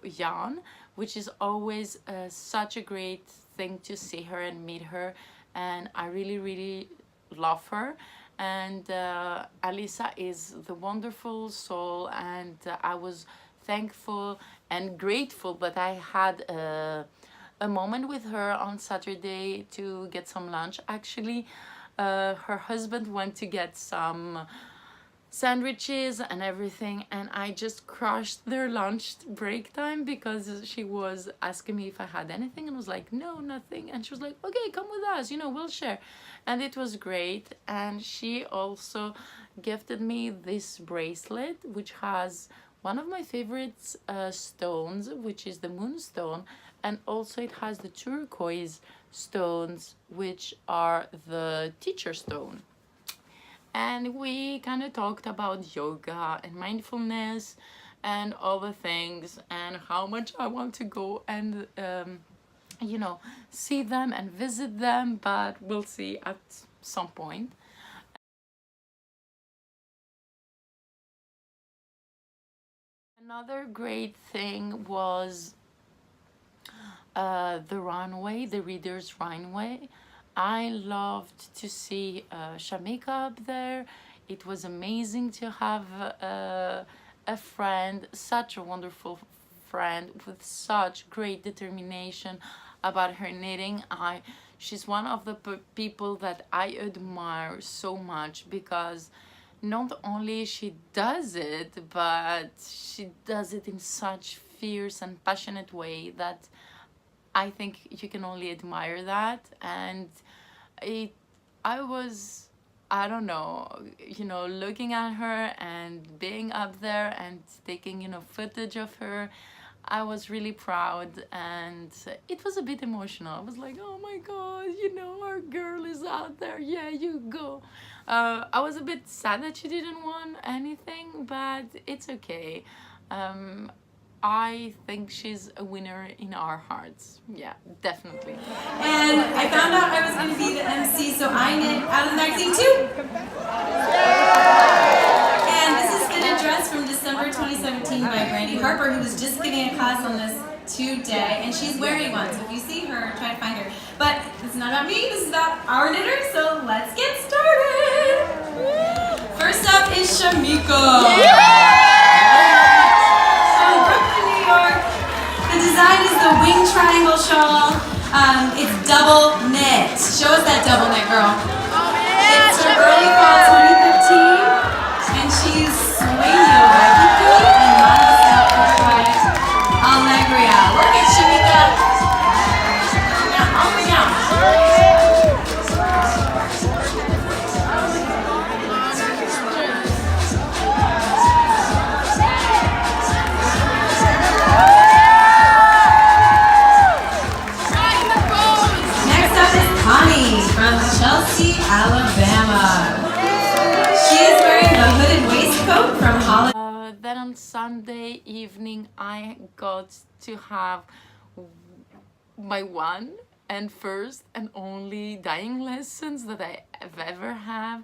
yarn, which is always such a great thing to see her and meet her, and I really love her. And Alisa is the wonderful soul, and I was thankful and grateful that I had a moment with her on Saturday to get some lunch. Actually, her husband went to get some sandwiches and everything, and I just crushed their lunch break time because she was asking me if I had anything, and I was like, no, nothing. And she was like, okay, come with us, you know, we'll share. And it was great. And she also gifted me this bracelet, which has one of my favorite stones, which is the moonstone, and also it has the turquoise stones, which are the teacher stone. And we kind of talked about yoga and mindfulness and all the things, and how much I want to go and you know, see them and visit them, but we'll see at some point. Another great thing was the runway, the reader's runway. I loved to see Shamika up there. It was amazing to have a friend, such a wonderful friend with such great determination about her knitting. She's one of the people that I admire so much, because not only she does it, but she does it in such fierce and passionate way that I think you can only admire that. And I was, I don't know, you know, looking at her and being up there and taking, you know, footage of her. I was really proud, and it was a bit emotional. I was like, oh my god, you know, our girl is out there, yeah, you go. I was a bit sad that she didn't win anything, but it's okay. I think she's a winner in our hearts. Yeah, definitely. And I found out I was going to be the MC, so I knit out of the magazine too. And this is fitted dress from December 2017 by Brandy Harper, who was just giving a class on this today, and she's wearing one. So if you see her, try to find her. But it's not about me, this is about our knitters, so let's get started. First up is Shamika. From Brooklyn, New York. The design is the wing triangle shawl. It's double knit. Show us that double knit, girl. It's her early fall 2015, and she's sueño mágico and manifestado by Alegria. Work it, Shamika. Now, over now. Next up is Connie from Chelsea, Alabama. She is wearing a hooded waistcoat from Holland. Then on Sunday evening, I got to have my one and first and only dyeing lessons that I have ever had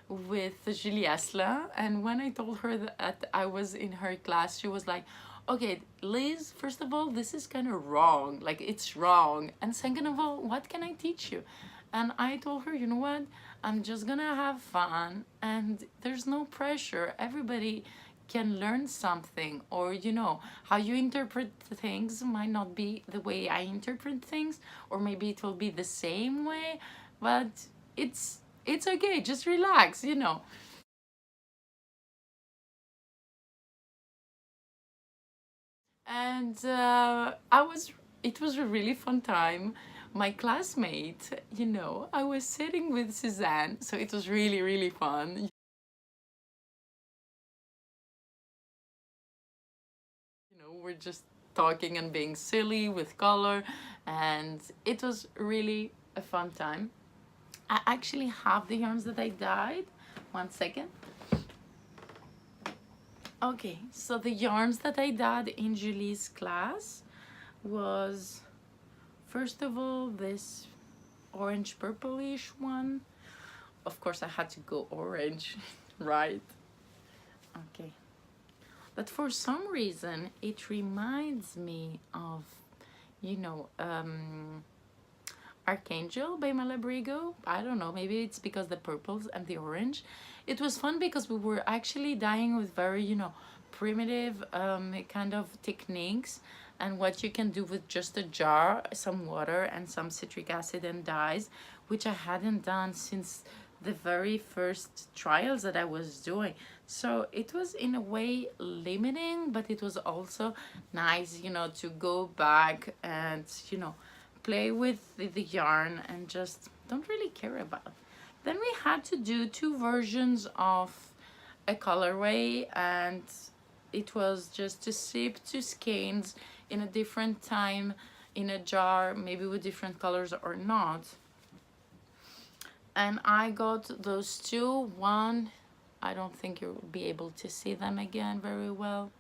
with Julie Asla. And when I told her that I was in her class, she was like, okay, Liz, first of all, this is kind of wrong. Like, it's wrong. And second of all, what can I teach you? And I told her, you know what? I'm just gonna have fun and there's no pressure. Everybody can learn something, or you know, how you interpret things might not be the way I interpret things, or maybe it will be the same way, but it's okay, just relax, you know. And it was a really fun time. My classmate, you know, I was sitting with Suzanne, so it was really, really fun. You know, we're just talking and being silly with color, and it was really a fun time. I actually have the yarns that I dyed. 1 second. Okay, so the yarns that I dyed in Julie's class was, first of all, this orange purplish one. Of course, I had to go orange, right? Okay. But for some reason, it reminds me of, you know, Archangel by Malabrigo. I don't know, maybe it's because the purples and the orange. It was fun because we were actually dyeing with very, you know, primitive kind of techniques, and what you can do with just a jar, some water and some citric acid and dyes, which I hadn't done since the very first trials that I was doing. So it was in a way limiting, but it was also nice, you know, to go back and, you know, play with the yarn and just don't really care about. Then we had to do 2 versions of a colorway, and it was just to sip 2 skeins in a different time in a jar, maybe with different colors or not. And I got those 2. One, I don't think you'll be able to see them again very well.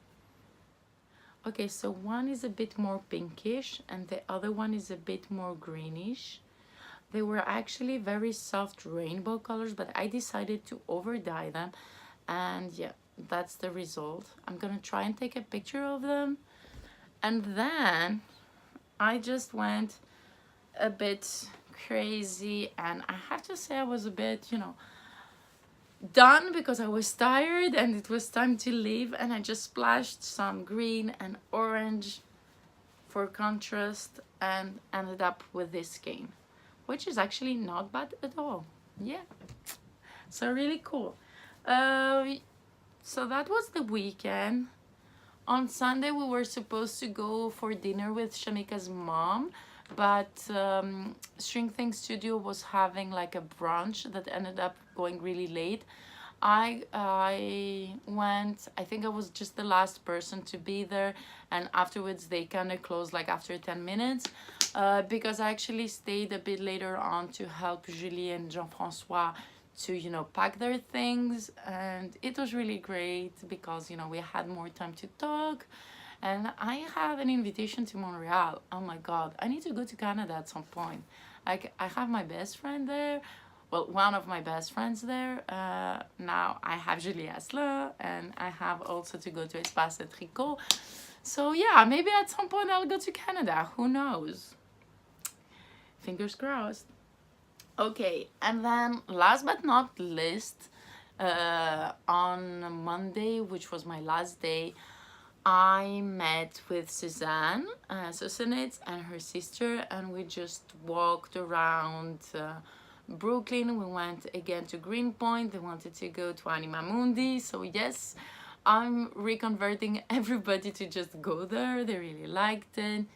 Okay, so one is a bit more pinkish and the other one is a bit more greenish. They were actually very soft rainbow colors, but I decided to over dye them, and yeah, that's the result. I'm gonna try and take a picture of them. And then I just went a bit crazy, and I have to say I was a bit, you know, done because I was tired and it was time to leave, and I just splashed some green and orange for contrast and ended up with this skein, which is actually not bad at all. Yeah, so really cool. So that was the weekend. On Sunday we were supposed to go for dinner with Shamika's mom, but String Thing Studio was having like a brunch that ended up going really late. I went, I think I was just the last person to be there, and afterwards they kind of closed like after 10 minutes because I actually stayed a bit later on to help Julie and Jean-Francois to, you know, pack their things, and it was really great because, you know, we had more time to talk And I have an invitation to Montreal. Oh my God, I need to go to Canada at some point. Like, I have my best friend there. Well, one of my best friends there. Now I have Julie Asla, and I have also to go to Espace de Tricot. So yeah, maybe at some point I'll go to Canada. Who knows? Fingers crossed. Okay, and then last but not least, on Monday, which was my last day, I met with Suzanne Susanitz and her sister, and we just walked around Brooklyn. We went again to Greenpoint. They wanted to go to Anima Mundi, so yes, I'm reconverting everybody to just go there. They really liked it.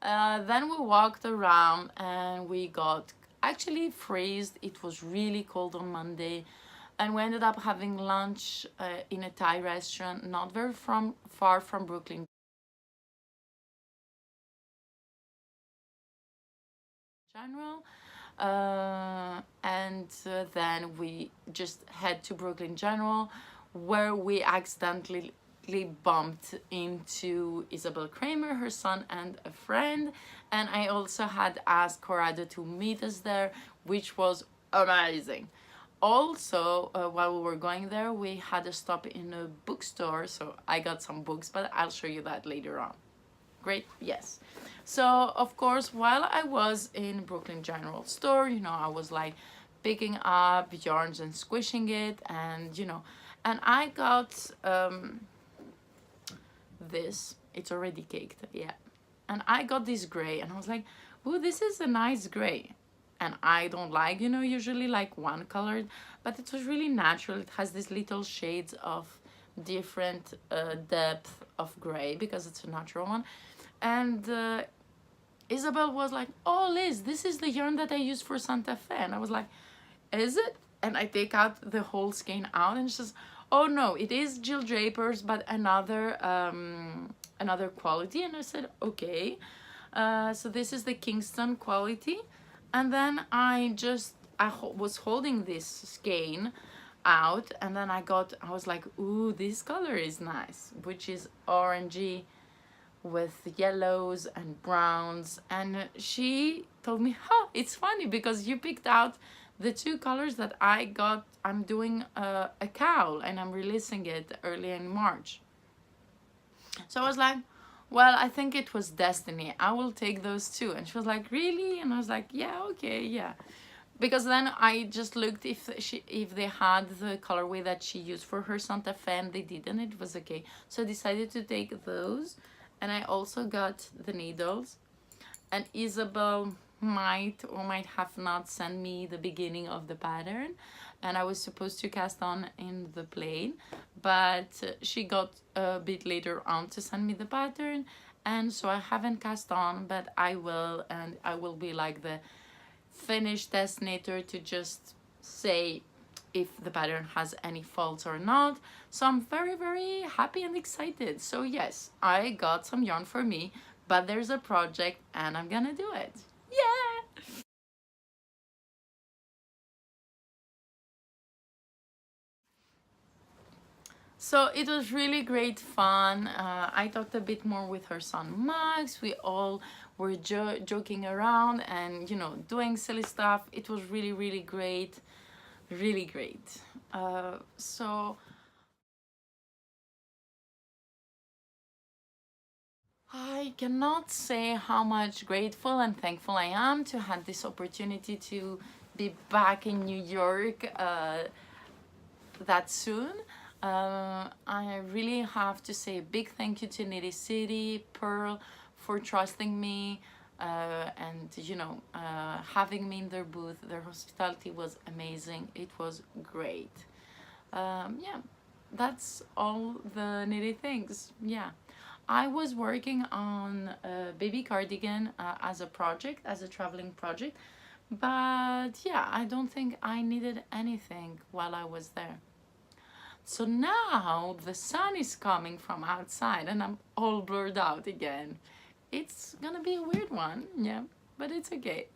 Then we walked around and we got actually freezed. It was really cold on Monday, and we ended up having lunch in a Thai restaurant not very far from Brooklyn General. And then we just head to Brooklyn General, where we accidentally bumped into Isabel Kramer, her son, and a friend. And I also had asked Corrado to meet us there, which was amazing. Also, while we were going there, we had a stop in a bookstore, so I got some books, but I'll show you that later on. Great, yes. So of course, while I was in Brooklyn General Store, you know, I was like picking up yarns and squishing it, and you know, and I got this. It's already caked, yeah. And I got this gray, and I was like, "Ooh, this is a nice gray." And I don't like, you know, usually like one colored, but it was really natural. It has these little shades of different depth of gray because it's a natural one. And Isabel was like, "Oh, Liz, this is the yarn that I use for Santa Fe." And I was like, "Is it?" And I take out the whole skein out, and she says, "Oh no, it is Jill Draper's, but another quality." And I said, "Okay." So this is the Kingston quality. And then I was holding this skein out, and then I was like, "Ooh, this color is nice," which is orangey with yellows and browns. And she told me, "Huh, it's funny because you picked out the two colors that I got. I'm doing a cowl and I'm releasing it early in March." So I was like, "Well, I think it was destiny. I will take those two." And she was like, "Really?" And I was like, "Yeah, okay, yeah." Because then I just looked if they had the colorway that she used for her Santa Fe, and they didn't. It was okay. So I decided to take those. And I also got the needles. And Isabel might or might have not sent me the beginning of the pattern, and I was supposed to cast on in the plane, but she got a bit later on to send me the pattern, and so I haven't cast on, but I will. And I will be like the finished destinator to just say if the pattern has any faults or not. So I'm very, very happy and excited. So yes, I got some yarn for me, but there's a project and I'm gonna do it. Yeah! So it was really great fun. I talked a bit more with her son Max. We all were joking around and, you know, doing silly stuff. It was really, really great. Really great. So I cannot say how much grateful and thankful I am to have this opportunity to be back in New York that soon. I really have to say a big thank you to Nitty City, Pearl, for trusting me and, you know, having me in their booth. Their hospitality was amazing. It was great. Yeah, that's all the Nitty things. Yeah. I was working on a baby cardigan as a project, as a traveling project, but yeah, I don't think I needed anything while I was there. So now the sun is coming from outside and I'm all blurred out again. It's gonna be a weird one, yeah, but it's okay.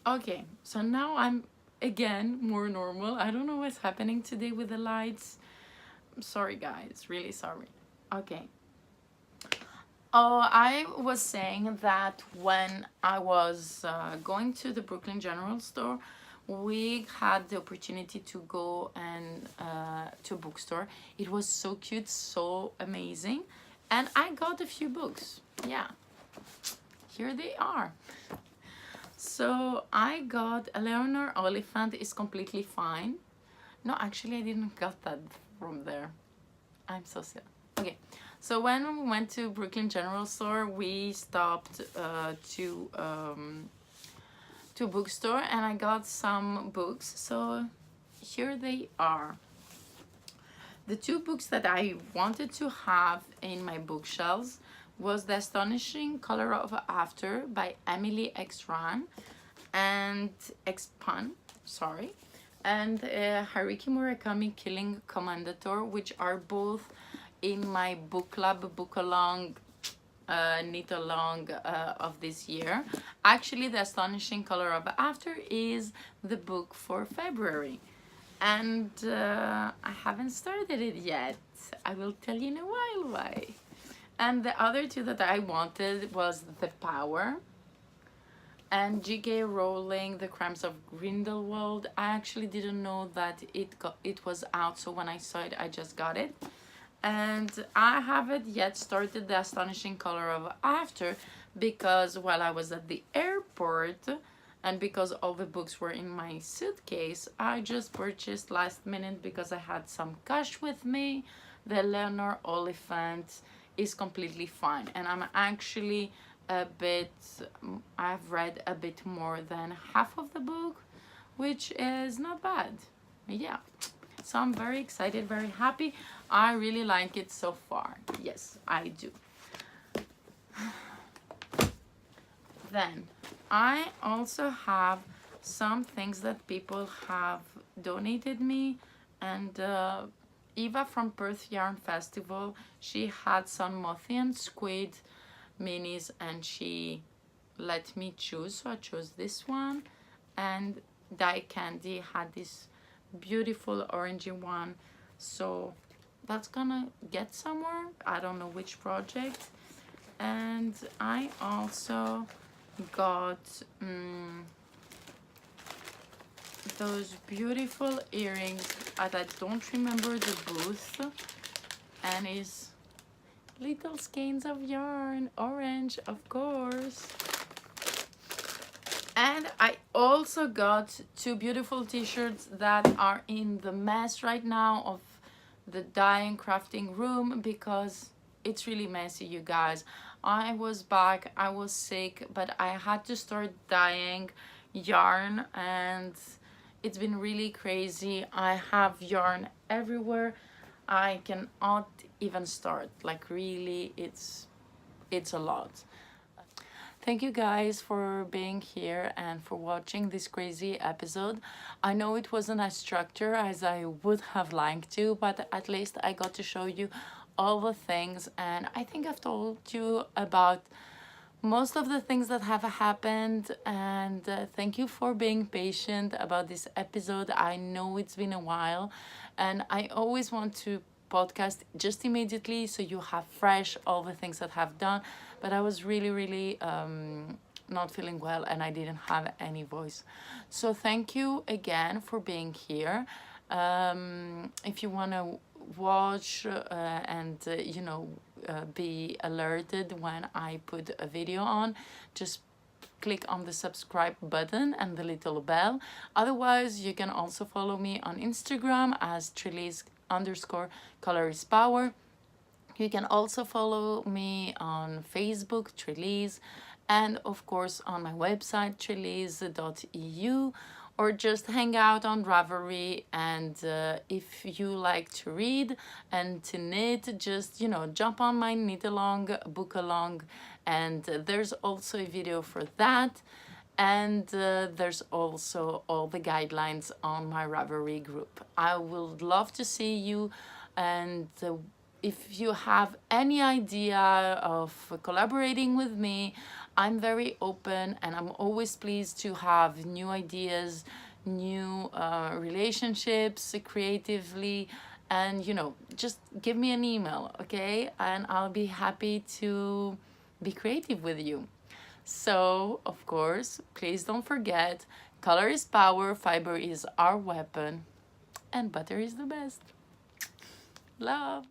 Okay, so now I'm again, more normal. I don't know what's happening today with the lights. I'm sorry, guys. Really sorry. Okay. Oh, I was saying that when I was going to the Brooklyn General Store, we had the opportunity to go and to a bookstore. It was so cute, so amazing, and I got a few books. Yeah, here they are. So I got Eleanor Oliphant is Completely Fine. No, actually, I didn't got that from there. I'm so sad. Okay, so when we went to Brooklyn General Store, we stopped to a bookstore, and I got some books. So here they are. The two books that I wanted to have in my bookshelves was The Astonishing Color of After by Emily X. Ran and X-Pun, sorry, and Haruki Murakami Killing Commendator, which are both in my book club book along knit along of this year. Actually, The Astonishing Color of After is the book for February, and I haven't started it yet. I will tell you in a while why. And the other two that I wanted was The Power and J.K. Rowling, The Crimes of Grindelwald. I actually didn't know that it was out, so when I saw it, I just got it. And I haven't yet started The Astonishing Color of After because while I was at the airport and because all the books were in my suitcase, I just purchased last minute because I had some cash with me. The Eleanor Oliphant is Completely Fine, and I'm actually I've read a bit more than half of the book, which is not bad. Yeah, so I'm very excited, very happy. I really like it so far. Yes, I do. Then I also have some things that people have donated me, and Eva from Perth Yarn Festival, she had some Mothian Squid minis and she let me choose, so I chose this one. And Dye Candy had this beautiful orangey one, so that's gonna get somewhere. I don't know which project. And I also got those beautiful earrings that I don't remember the booth, and is little skeins of yarn, orange, of course. And I also got two beautiful t-shirts that are in the mess right now of the dyeing crafting room because it's really messy, you guys. I was back, I was sick, but I had to start dyeing yarn and it's been really crazy. I have yarn everywhere. I cannot even start, like really, it's a lot. Thank you guys for being here and for watching this crazy episode. I know it wasn't as structured as I would have liked to, but at least I got to show you all the things, and I think I've told you about most of the things that have happened, and thank you for being patient about this episode. I know it's been a while, and I always want to podcast just immediately so you have fresh all the things that have done, but I was really not feeling well and I didn't have any voice. So thank you again for being here. If you want to watch and you know, be alerted when I put a video on, just click on the subscribe button and the little bell. Otherwise, you can also follow me on Instagram as Trelise_color is power. You can also follow me on Facebook, Trelise, and of course on my website, trelise.eu, or just hang out on Ravelry. And if you like to read and to knit, just, you know, jump on my knit along, book along, and there's also a video for that. And there's also all the guidelines on my Ravelry group. I would love to see you, and if you have any idea of collaborating with me, I'm very open and I'm always pleased to have new ideas, new relationships creatively. And you know, just give me an email, okay, and I'll be happy to be creative with you. So of course, please don't forget, color is power, fiber is our weapon, and butter is the best. Love.